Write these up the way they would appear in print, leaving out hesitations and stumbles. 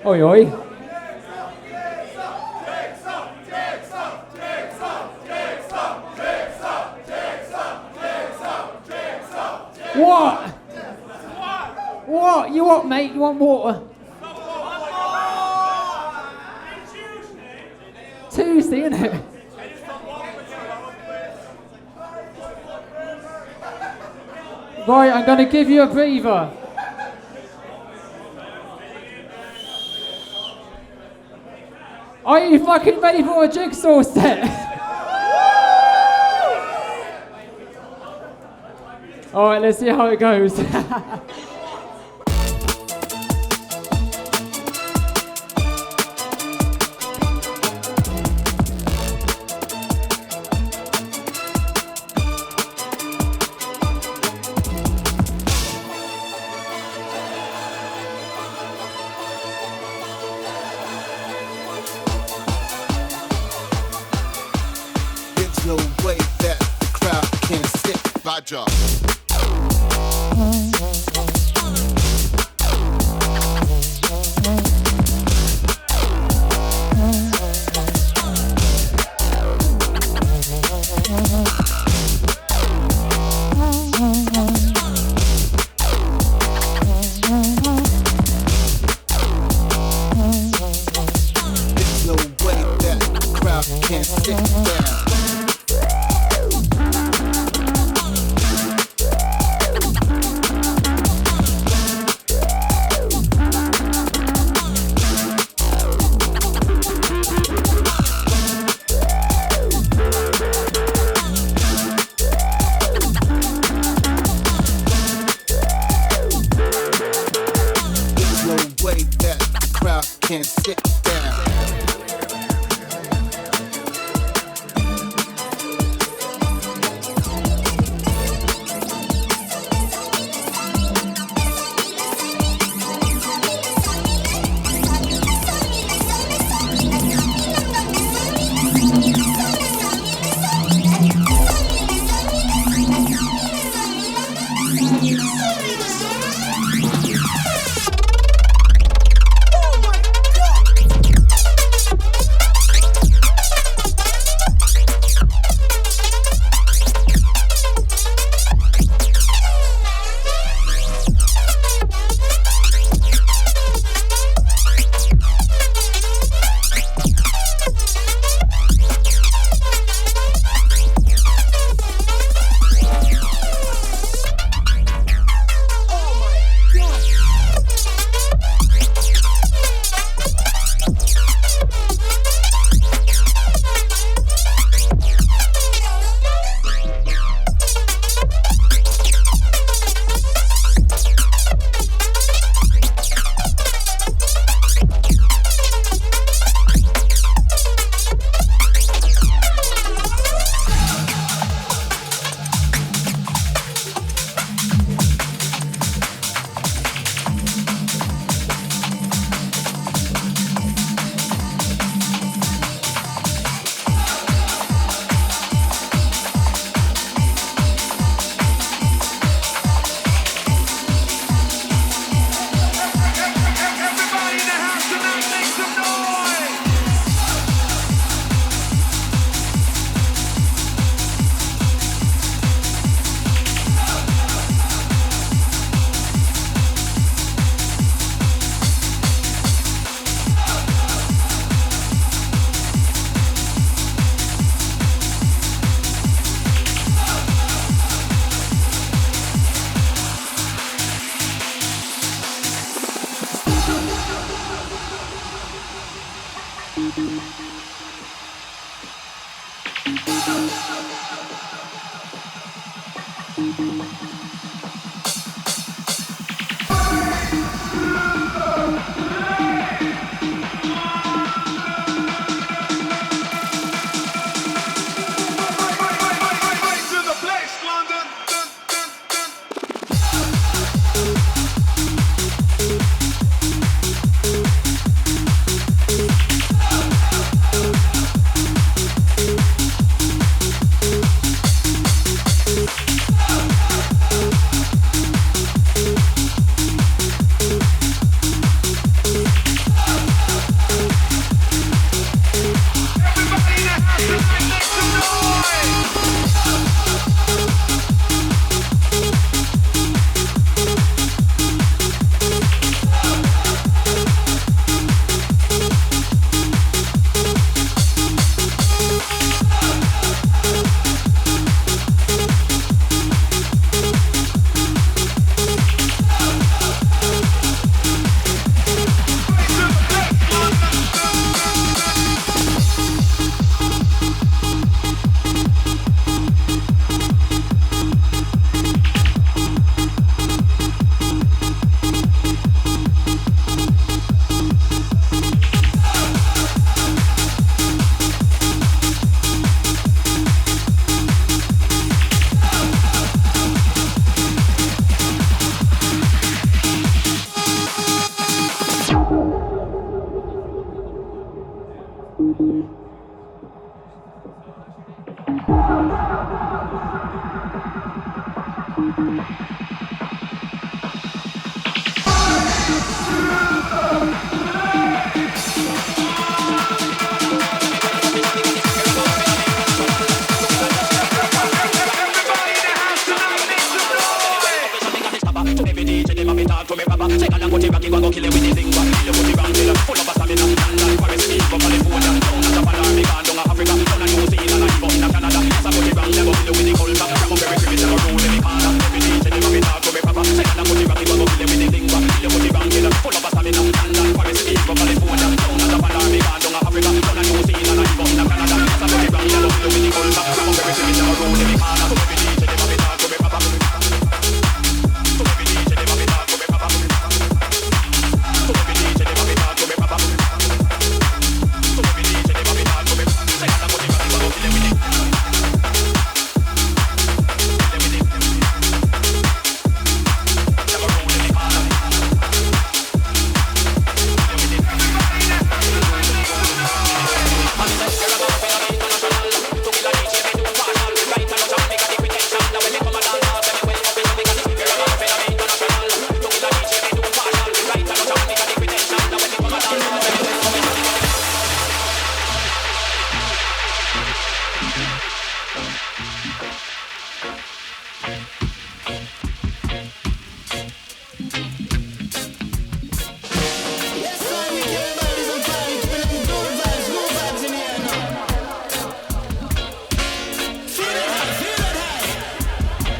Oi, oi. What? What? You what, mate? You want water? Tuesday, innit? Right, I'm gonna give you a breather. Are you fucking ready for a jigsaw set? Alright, let's see how it goes. No way that the crowd can sit by job. There's no way that the crowd can sit down. Can't sit down.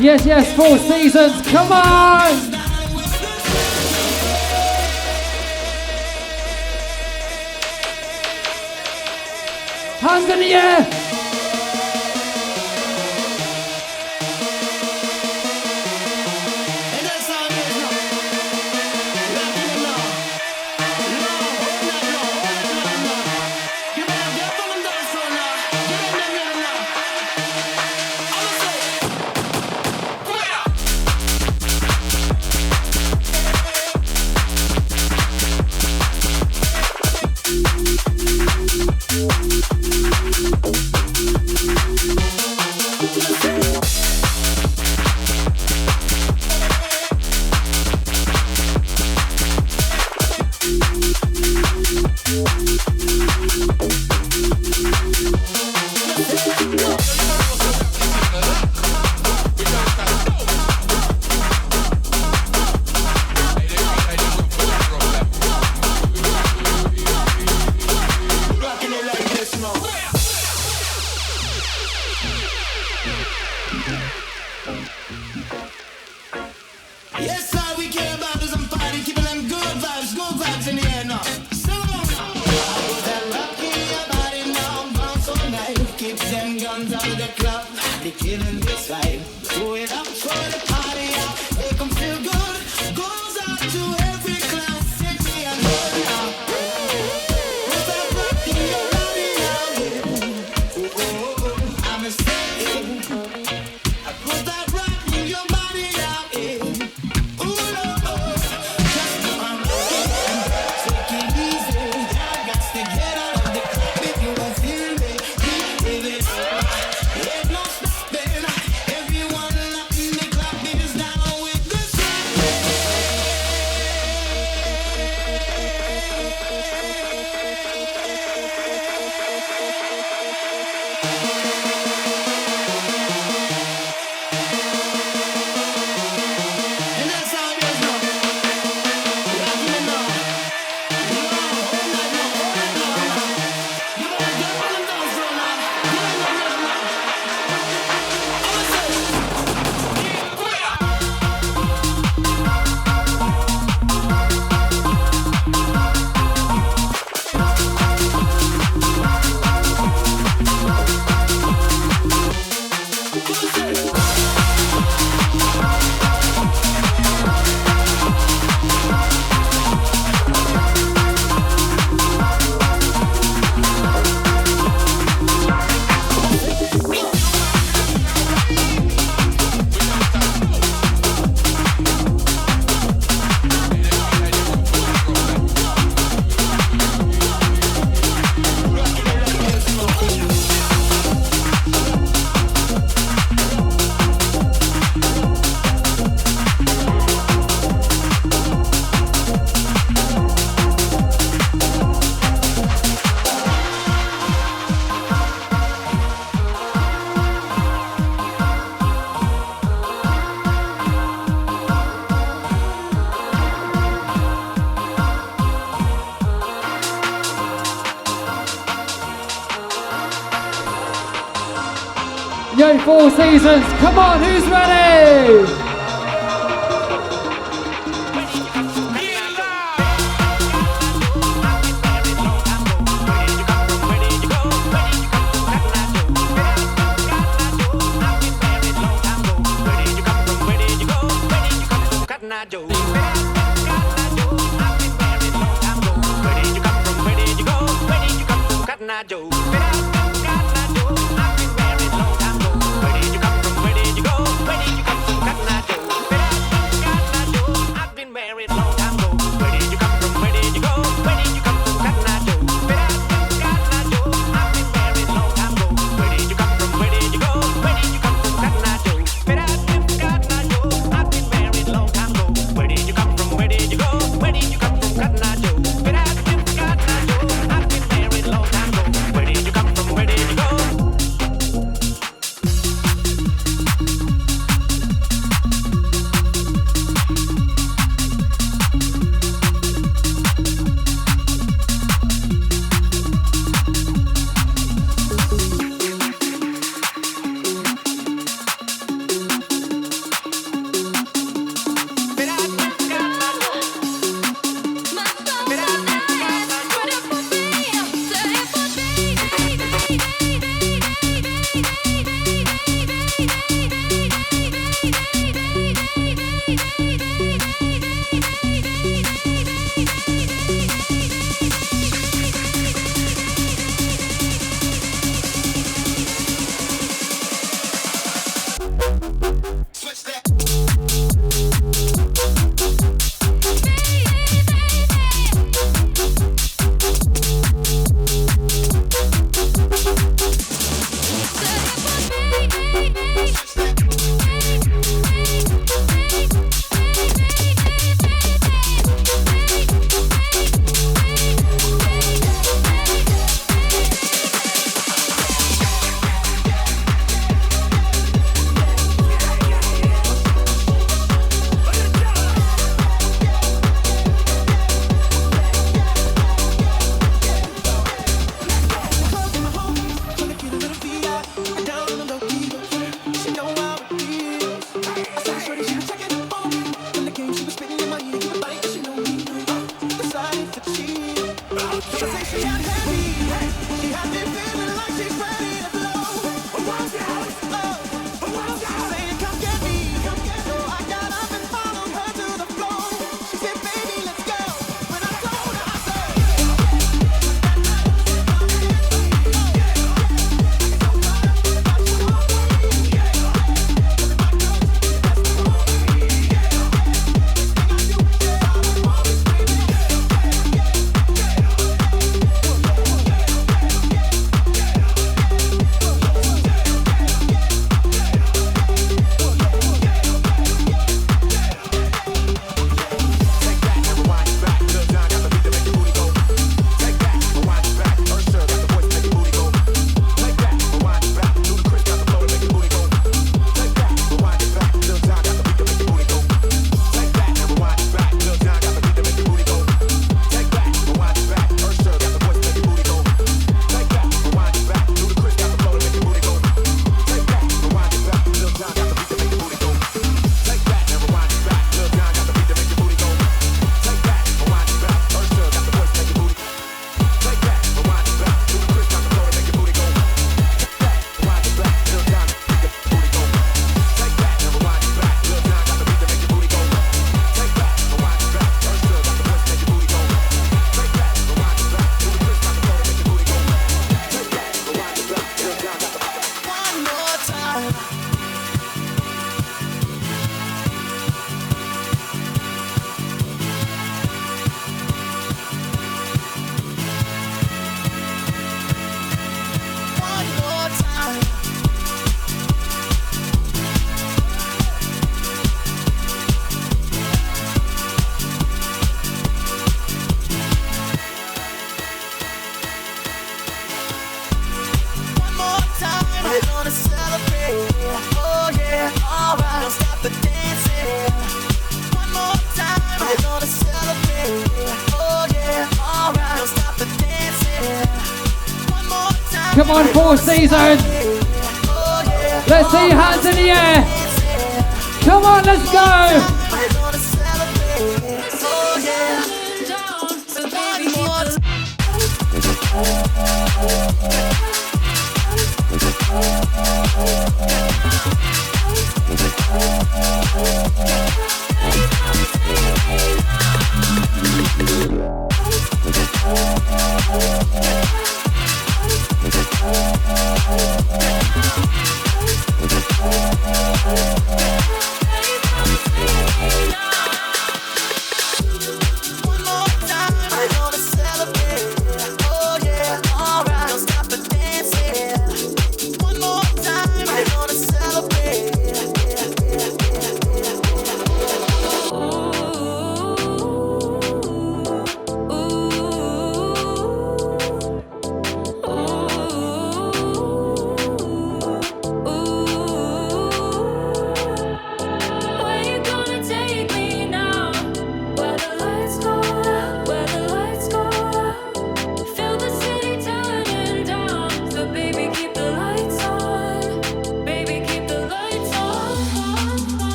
Yes, yes, Four Seasons, come on! Hands in the air! Everyone DJ Four Seasons. Come on, who's ready? Come on, Four Seasons. Let's see your hands in the air. Come on, let's go.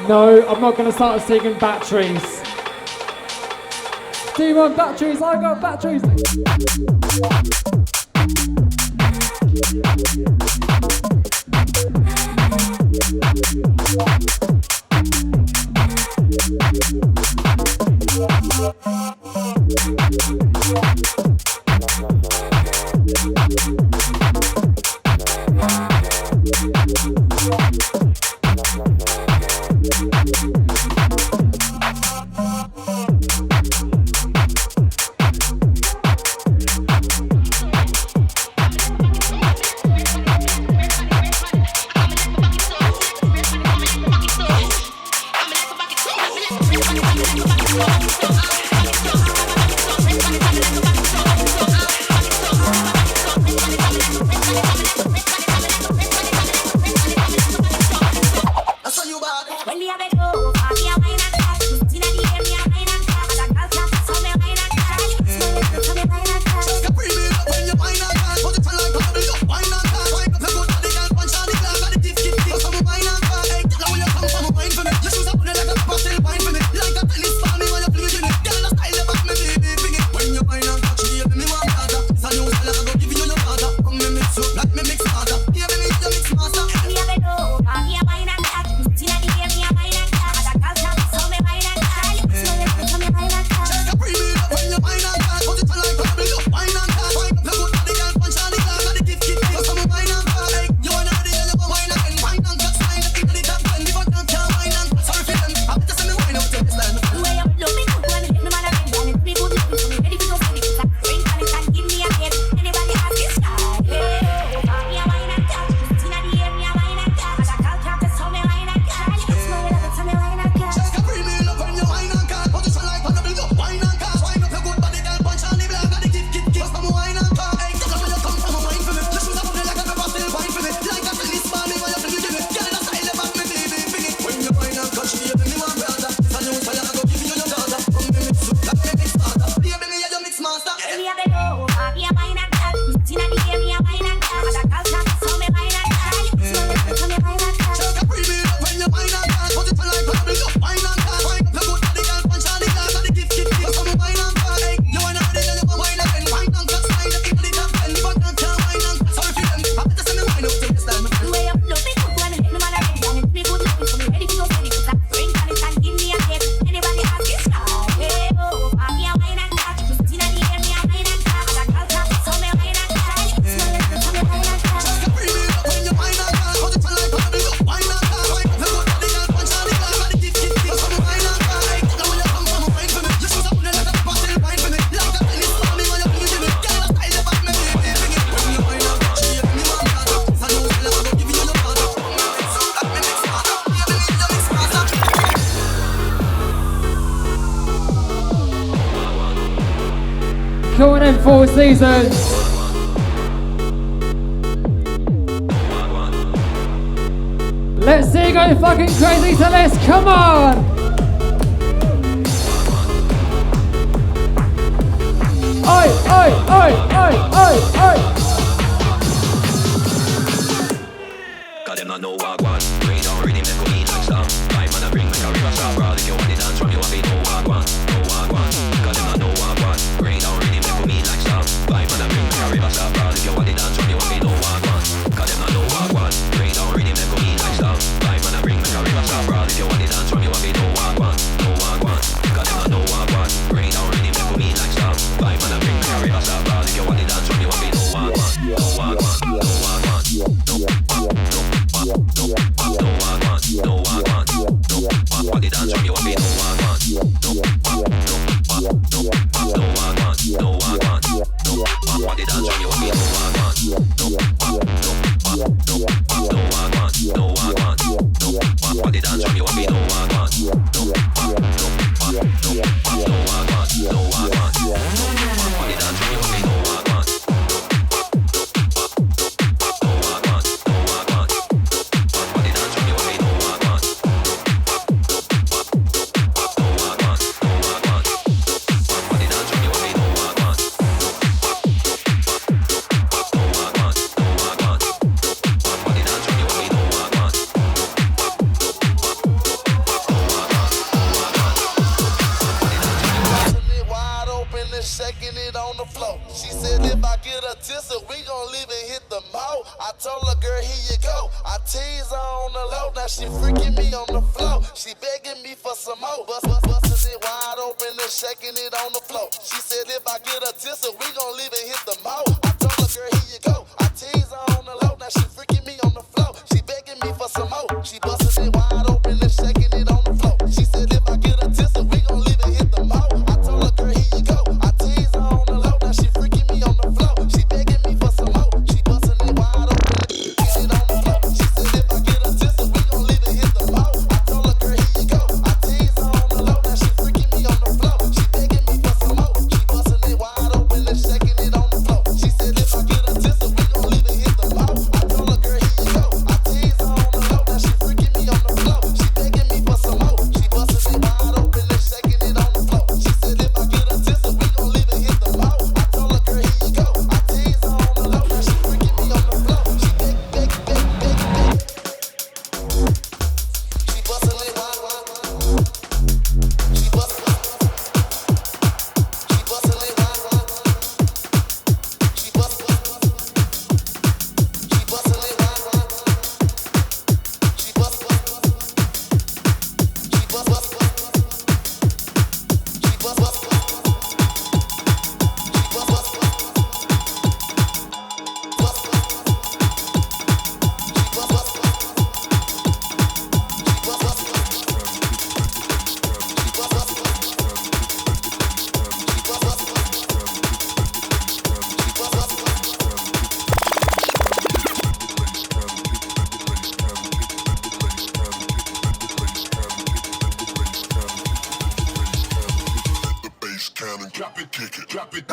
No, I'm not going to start singing batteries. Do you want batteries? I got batteries. Coming in 4 seasons. Let's see, go fucking crazy to this, come on! Oi, oi, oi, oi, oi, oi! Cause them not know what one. Rain down rhythm, make me like stuff. Five man a bring make a river stop. Brother, if you want the dance from you want me know what one. Know what one. Cause them not know what one. Rain down rhythm, make me like stuff. Five man a bring make a river stop. Brother, if you want the dance from you want me know what one. Cause them not know what one. Rain down rhythm, make me like stuff. Five man a bring make a river stop. Brother, if you want the dance from you want me know what one. Know what one. Cause them not know what one. Rain down rhythm, make me like stuff. Five man a bring make a river stop. Brother, if you want the dance from you want me know what one. tissue, we gon' leave and hit the mall. I told her, girl, here you go. I tease her on the low, now she freaking me on the floor. She begging me for some more. Bustin' it wide open and shaking it on the floor. She said, if I get a tissue, we gon' leave and hit the mall. I told her, girl, here you go. I tease her on the low, now she freaking me on the floor. She begging me for some more. She bustin' it wide open and shaking it on the floor. She said, if I get a tissue, we gon' leave and hit the mall. I told her, girl, here you go. I tease her on the low, now she freaking me on the floor. She begging me for some more. She bustin' it wide open and shaking it on the floor. She said, if I get a tissue, we gon' leave and hit the mall. I told her, girl, here you go. I tease her on the low, now she freaking me on the floor. She begging me for some more. She bustin' it wide open and shaking it on the floor. She said, if I get a tissue, we gon' leave and hit the mall. I told her, girl, here you go. I tease her on the low, now she freaking me on the floor. She begging me for some more. She bustin' it wide open and shaking it on the floor. She said, if I get a tissue, we gon' leave and hit the mall. I told her, girl, here you go. I tease her on the low, now she freaking me on the floor. She beg. She bustin' it wide. She bustin' it wide. She bustin' it wide. She bustin' it wide. She bustin' it wide. She bustin' it wide. She bustin' it wide. She bustin' it wide. Cannon, drop it, kick it, drop it.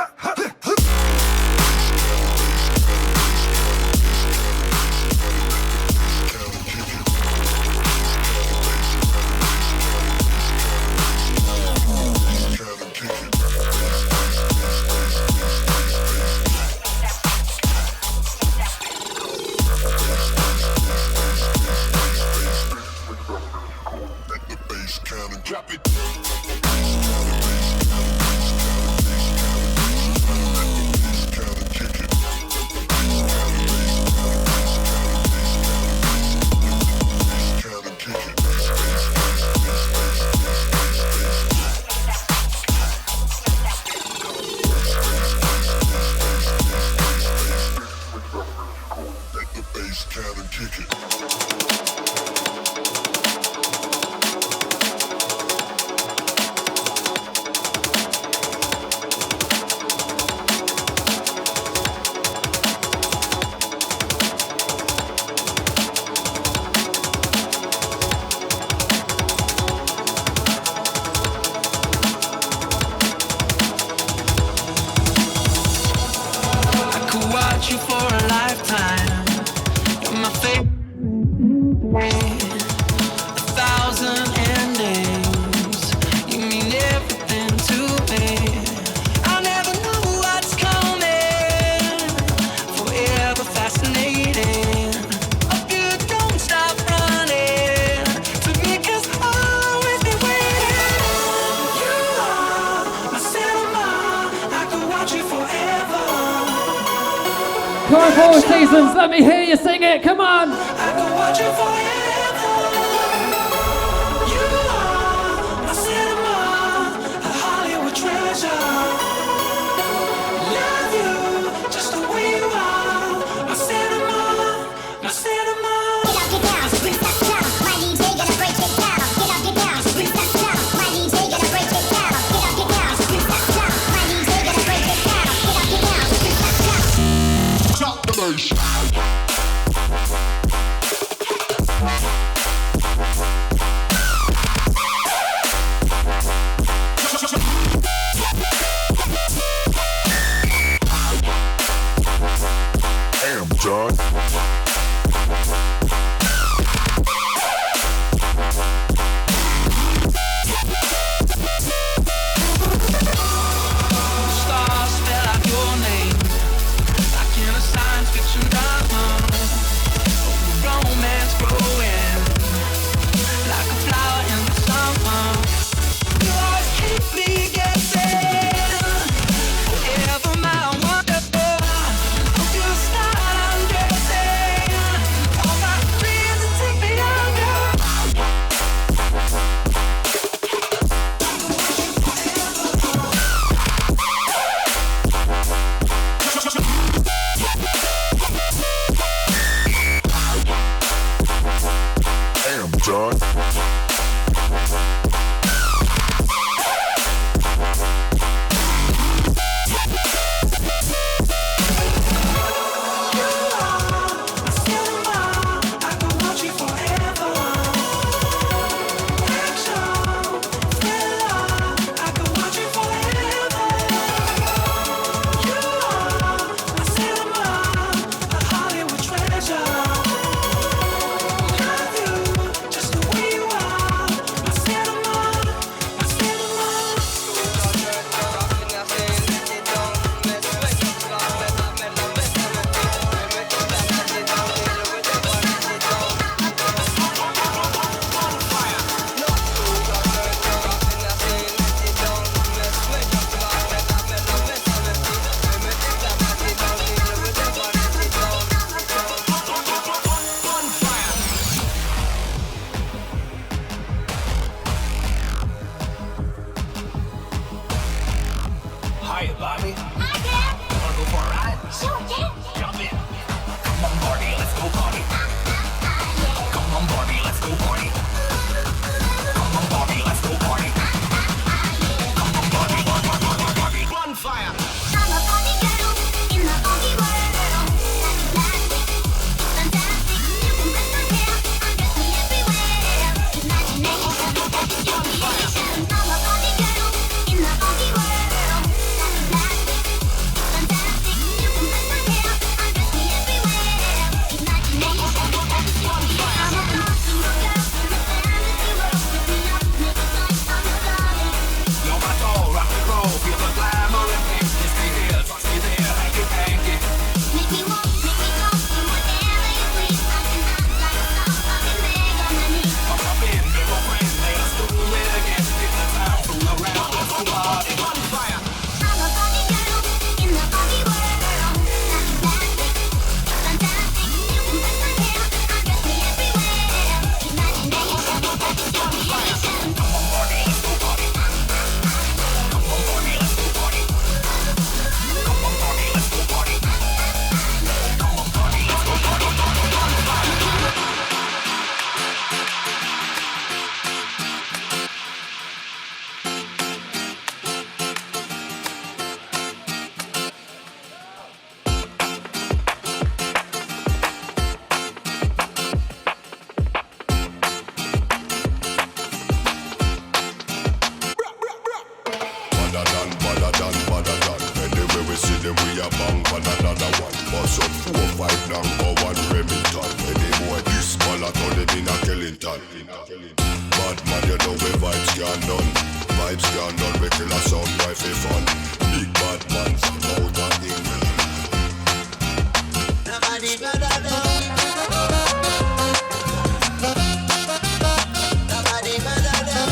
Drop it. You for a lifetime. You're my favorite. 1,000 endings. You mean everything to me. I'll never know what's coming. Forever fascinating. Oh, good, don't stop running. To me, 'cause I'll always be waiting. You are my cinema. I could watch you forever. Come on, Four Seasons, let me hear you sing it, come on! I could watch you forever. You are my cinema, a Hollywood treasure. Love you just the way you are. My cinema, my cinema. Get up, get down, spring that down. My DJ gonna break it down. Get up, get down, spring that down. My DJ gonna break it down. Get up, get down, spring that down. My DJ gonna break it down. Get up, get down, spring that down. Drop the bass. Damn, John. Stars spell out your name, like in a science fiction drama. Romance growing, like a flower in the summer. You always keep me guessing, forever my wonderful. you, Bobby? Wanna go for a ride? Jump in. Come on, Barbie, let's go party. Come on, Barbie, let's go party. Come on, Barbie, let's go party. Come on, Barbie, Barbie. Bonfire. I'm a Barbie girl in the Barbie world. Fantastic, you can brush my hair, undress me everywhere. Imagination, imagination. I'm a Barbie girl in the Barbie world. Fantastic, you can brush my hair, undress me everywhere. Imagination, I'm a Barbie girl in the fantasy world. Pick me up, make it like I'm a darling. You're my soul, rock and roll, feel the glamour and pink. Just be here, touch me there, hanky panky. Make me walk, make me talk, do whatever you please. I can act like a star, I can beg on my knees. Come up in, little friend, let us do it again. Get the time, fool around, let's go party. Bonfire. I'm a Barbie girl in the Barbie world. Fantastic, you can brush my hair, undress me everywhere. Imagination, imagination. Come on, Barbie, let's go party. Come on, Barbie, let's go party. Come on, Barbie, let's go party. Come on, Barbie, let's go party. Badder than. Anyway we see them, we a bang for another one. Bust up 4 or 5 number 1 Remington. Any boy this ball I told them in a Killington. Bad man, you know we vibes can done. Vibes can done, we kill a sound rifle fun. Big bad man from out of England. Nobody better than. Nobody better than.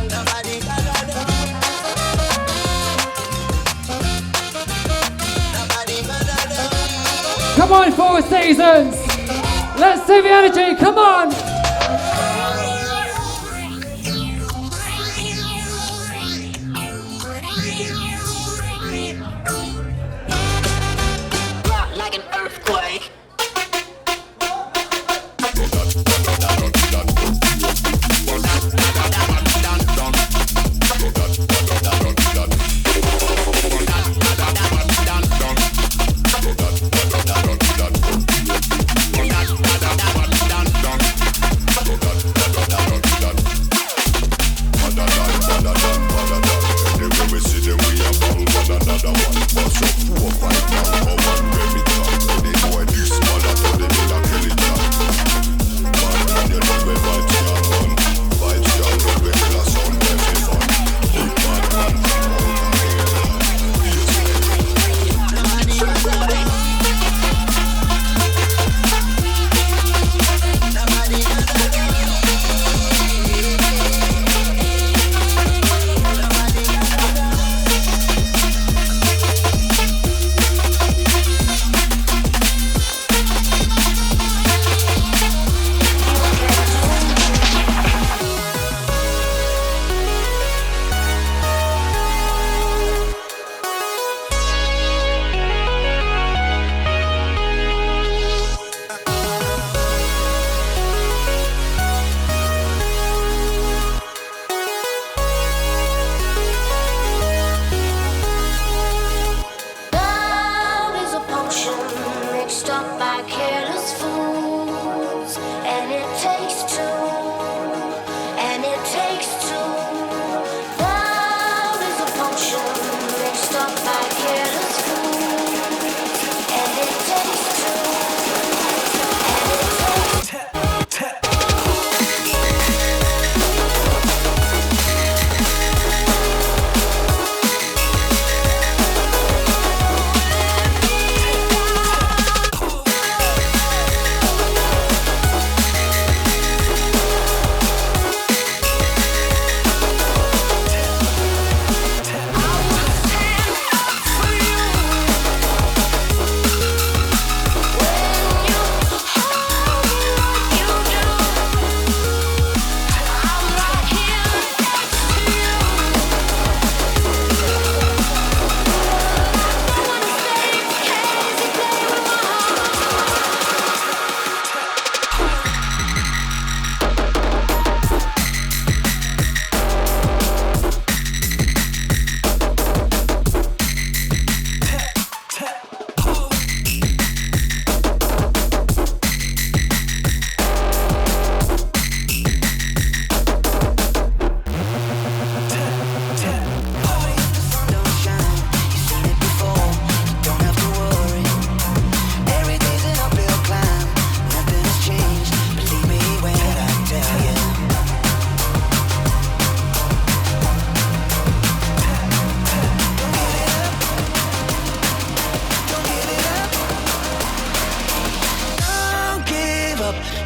Nobody better than. Nobody better than. Come on, Four Seasons! Let's see the energy, come on! Rock like an earthquake.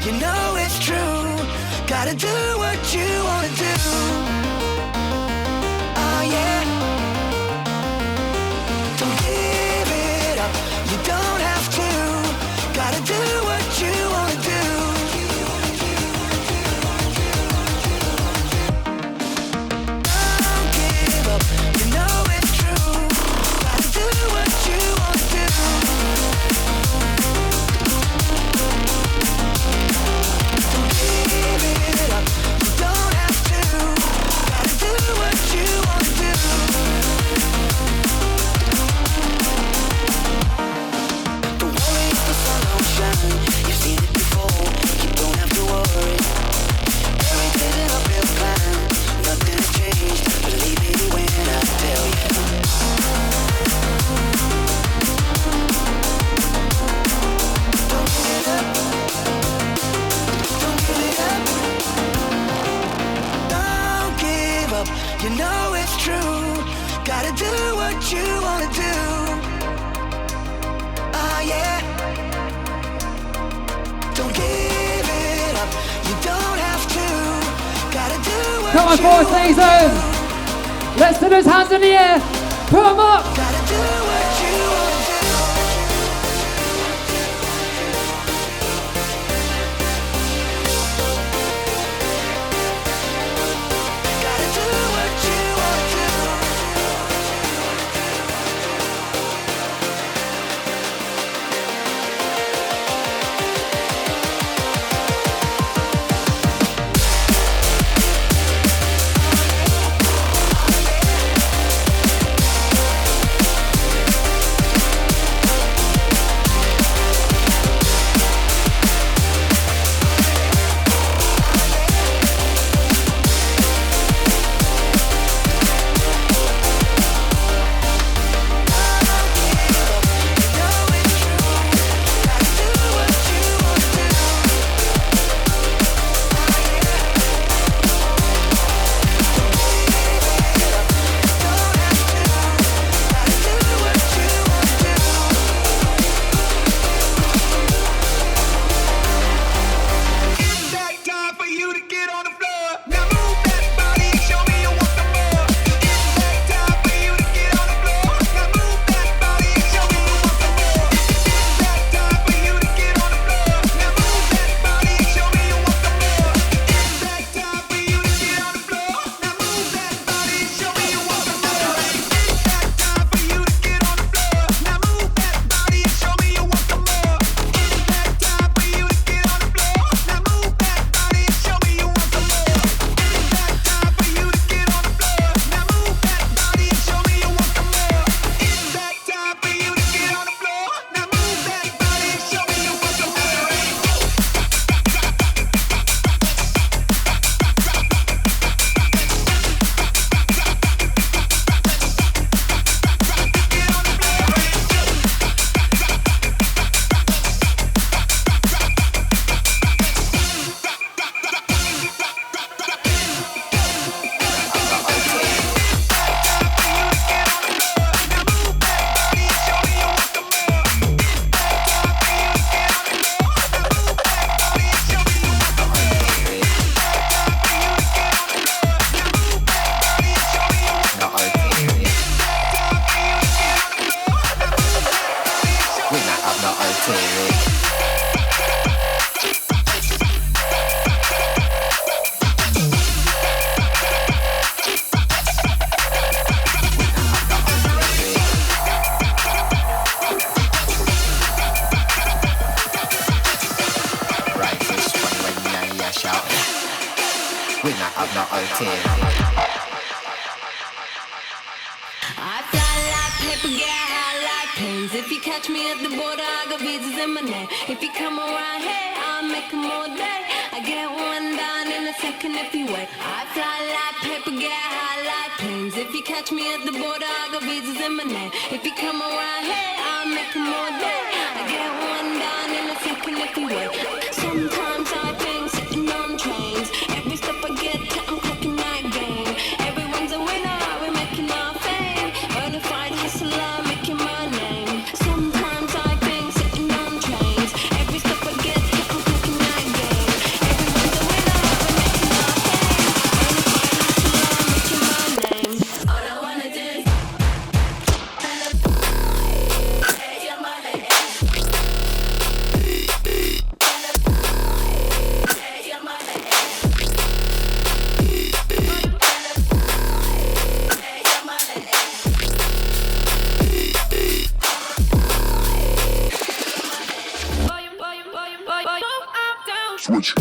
you know it's true. Gotta do what you wanna do. Oh yeah. Don't give it up, you don't have to. Gotta do what you wanna do. Don't give up, you know it's true. Gotta do what you wanna do. Don't give it up, you don't have to. Gotta do what you wanna do. Don't worry if the sun don't shine. You've seen it before, you don't have to worry. Every day's an uphill climb, nothing has changed. Believe me when I tell you. Don't give it up. Don't give it up. Don't give up. You know it's true. Gotta do what you wanna do. Oh yeah. Don't give it up. You don't have to. Gotta do what Come on, you Four wanna Seasons. Let's do those hands in the air. Put them up. Gotta do what you wanna do. Gotta do what you wanna do. We not have no ulterior. I fly like paper, get high like planes. If you catch me at the border, I got visas in my name. If you come around here, I'll make 'em all day. I get one down in a second if you wait. I fly like paper, get high like planes. If you catch me at the border, I got visas in my name. If you come around here, I'll make 'em all day. I get one down in a second if you wait. Sometimes I think sitting on trains. Every step I get, I'm clocking that game. Everyone's a winner, we're making our fame. Bonafide hustler, making my name. Sometimes I think sitting on trains. Every step I get, I'm clocking that game. Switch.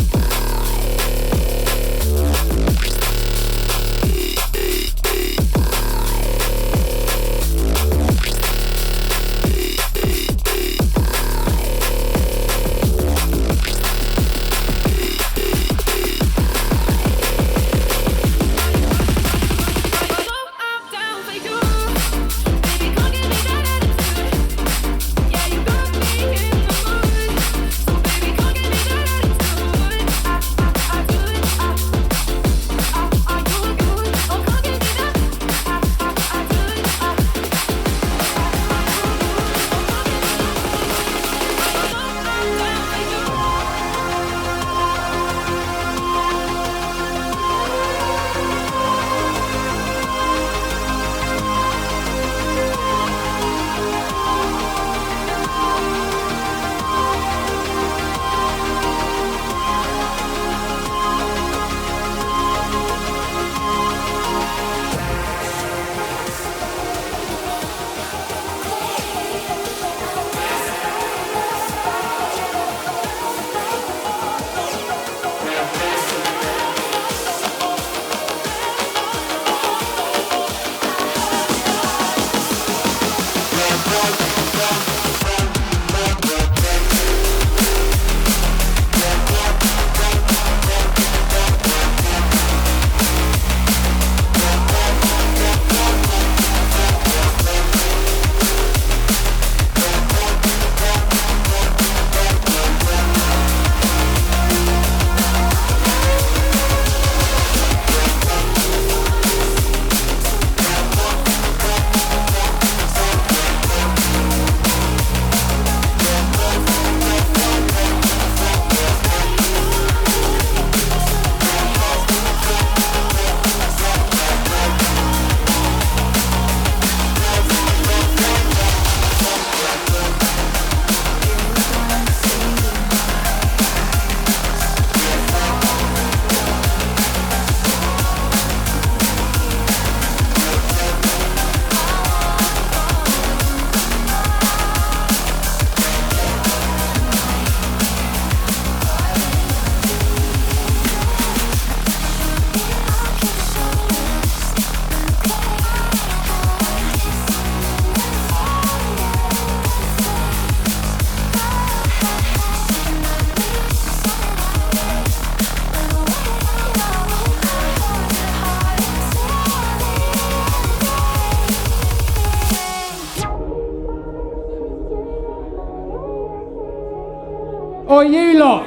Or you lot.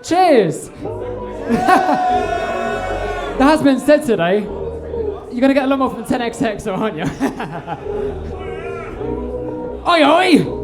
Cheers. That has been said today. You're going to get a lot more from 10XX, aren't you? Oi, oi!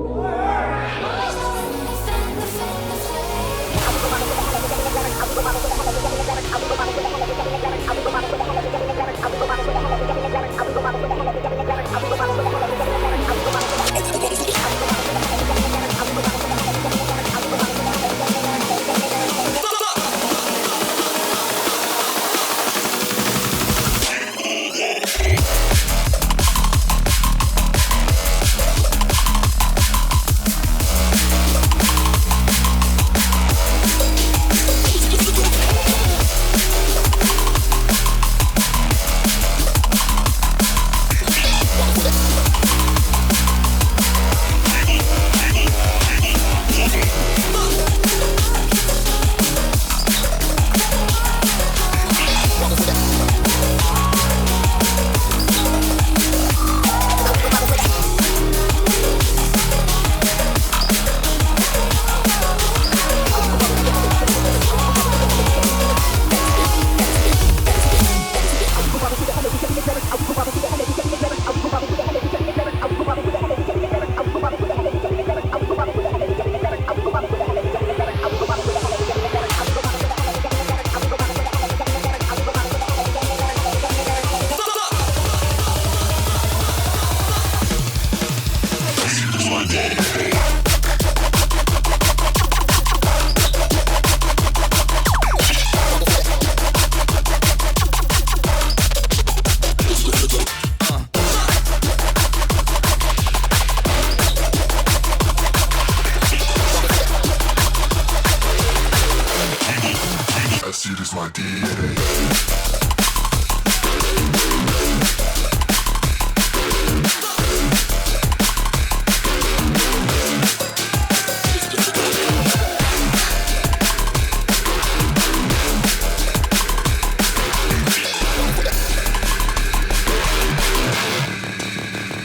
is my DNA.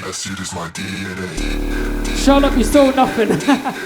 Acid is my DNA. Sherlock, you saw nothing.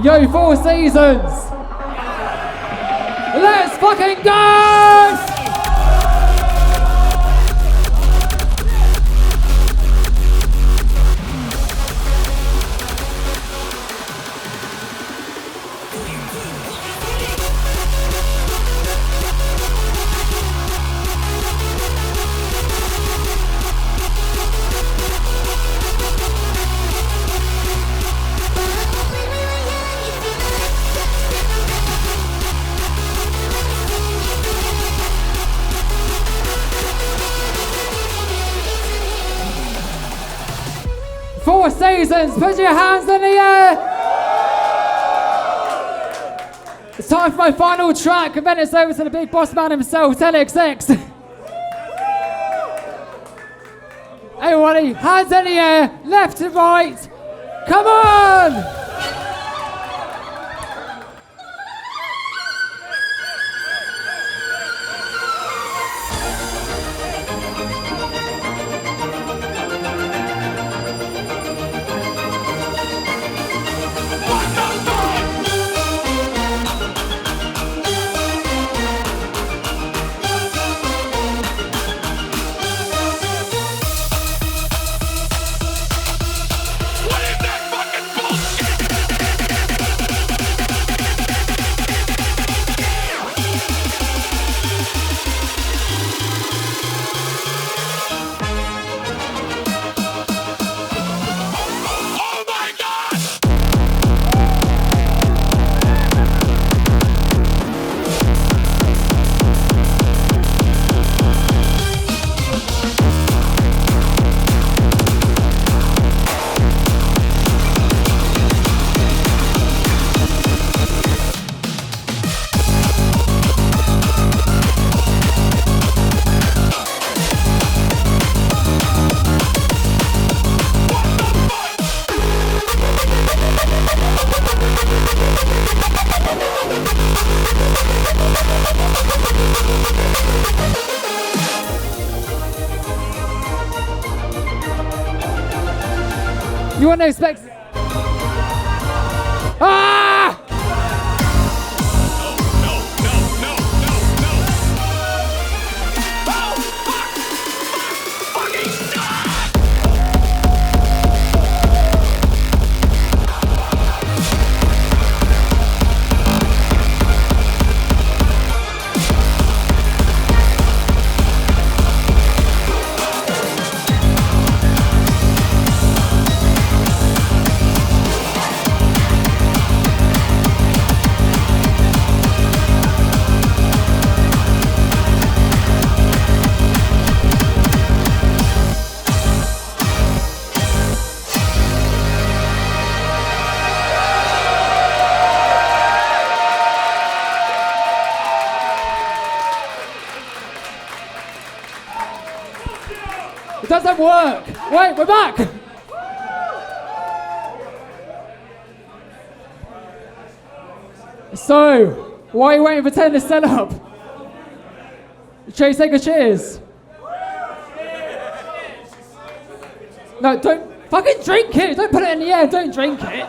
Yo, Four Seasons! Let's fucking go! Four Seasons, put your hands in the air! It's time for my final track, and then it's over to the big boss man himself, TEDxX. Everybody, hands in the air, left to right. Come on! You wouldn't expect. Ah! It doesn't work. Wait, we're back. So, why are you waiting for 10 to set up? Chase, take a cheers. No, don't fucking drink it. Don't put it in the air. Don't drink it.